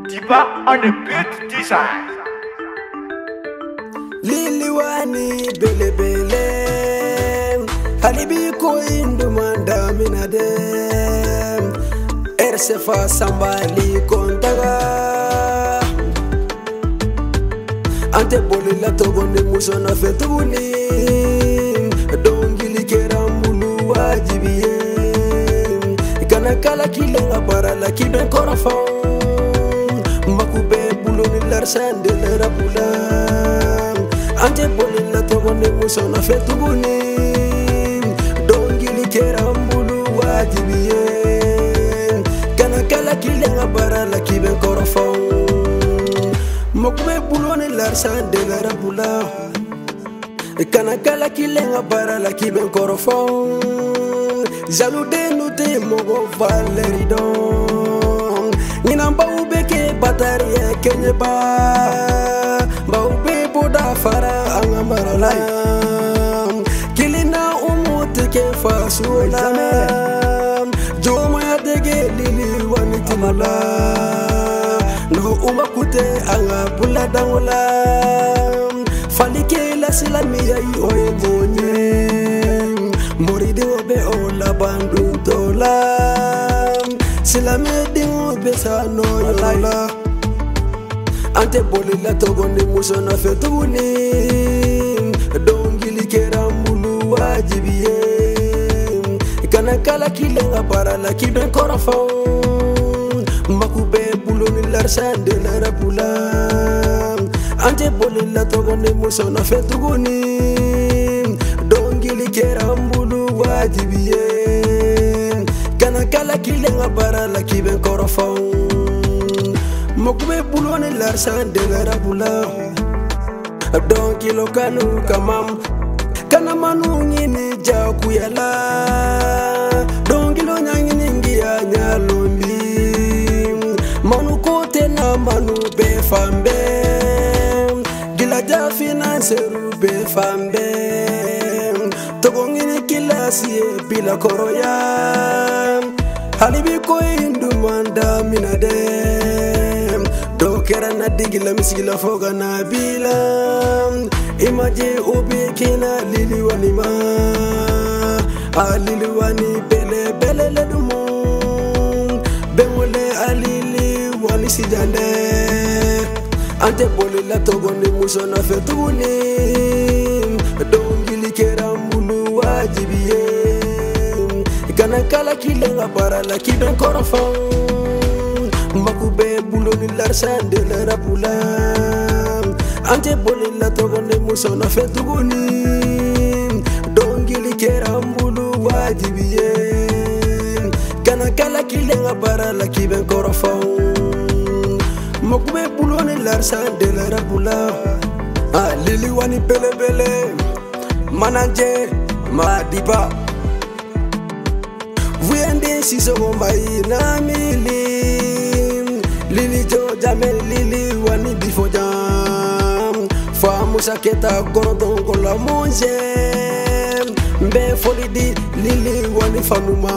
Diba on the beat design. Liliwani bele bele Halibi ko indu manda minadem Ersefa sambali kontaga Ante boli la togonde muso na fetuguni Dongili kerambulu wajibiye Kana kala kilenga para la kiben korafon Makube bulo ni larsan de la rapula Ante boli la togonde muso na fetuguni Dongili kerambulu wajibiye Kana kala kilenga para la kiben korafon Makube bulo ni larsan de la rapula Kana kala kilenga para la kiben korofon Jalude nute mogo valeri don Nina baubeke bataria kenye ba Baube boda fara angamarala Kilina umuti ke fasula Joma ya dege lili wanitimula No umakute anga pula dangula Falike la silamia yi oye monye Moride obe o la bandu tola Silame di obe sa no yola Ante boli la togonde muso na fetuguni Dongili kerambulu wajibiye Kana kala kilenga para la kiben korafon Makube bulo ni larsan de la rapula Ante boli la togonde muso na fetuguni Dongili kerambulu wajibiye Kana kala kilenga bara la kiben korofon Makube bulo ni larsan de la rapula Donkilo kanu kamam Kana manu ngini jakuyala Dongilo nyangini ngia nyalombi Manu kote na manu befambe Gilaja financeru befambe Togongini kilasi bila koroya Halibi ko indu manda minadem Dokera na digila misigila foga na bila Imaje ubi kina liliwani ma Aliliwani bele bele ledumo Bemole alili wani sijande Ante boli la togonde muso na fetuguni Dongili kerambulu wajibiye Kana kala kilenga para la kiben korofon Makube bulo ni larsan de la rapula Ante boli la togonde muso na fetuguni Dongili kerambulu wajibiye Kana kala kilenga para la kiben korofon Makube bulo ni larsan de la rapula Lili wani bele bele Mananje Madiba Vuyende siso gombai na mili Lili jo jamel lili wani bifo jam Famu saketa korodon kola monje Mbe folidi lili wani fanuma